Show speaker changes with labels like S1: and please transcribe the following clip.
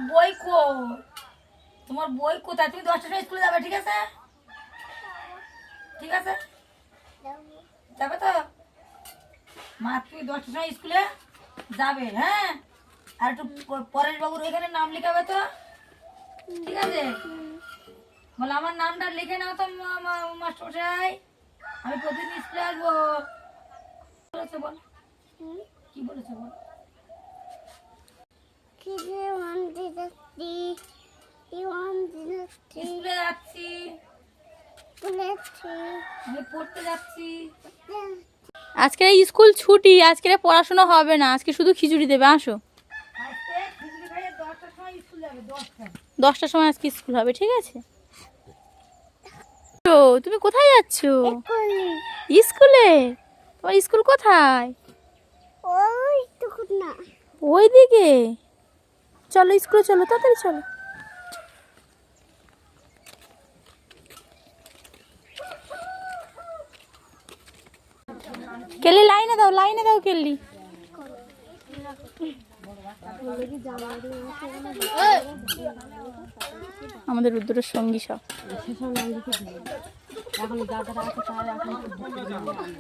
S1: বই কো, তোমার বই কোথায়? তুমি 10টার সময় স্কুলে যাবে, ঠিক আছে? ঠিক আছে, যাবে তো মা? তুমি 10টার সময় স্কুলে যাবে, হ্যাঁ? আর একটু পরেশ বাবুর ওইখানে নাম লিখাবে তো, ঠিক আছে? বলে আমার নামটা লিখে নাও তো মাস্টারমশাই, আমি প্রতিদিন স্কুলে আসবো। বলেছে বল, কি বলেছে বল? স্কুলে যাচ্ছি, আমি পড়তে যাচ্ছি।
S2: আজকে স্কুল ছুটি, আজকে পড়াশোনা হবে না, আজকে শুধু খিচুড়ি দেবে। আসো,
S1: আজকে খিচুড়ি খাইয়ে 10টার সময় স্কুল যাবে।
S2: 10টার সময় আজকে স্কুল হবে, ঠিক আছে? তো তুমি কোথায় যাচ্ছ? স্কুলে? তোমার স্কুল কোথায়? ওই দিকে? চলো স্কুলে, চলো তাড়াতাড়ি চলো। কেলি লাইনে দাও, লাইনে দাও কেলি। আমাদের রুদ্রের সঙ্গী সব।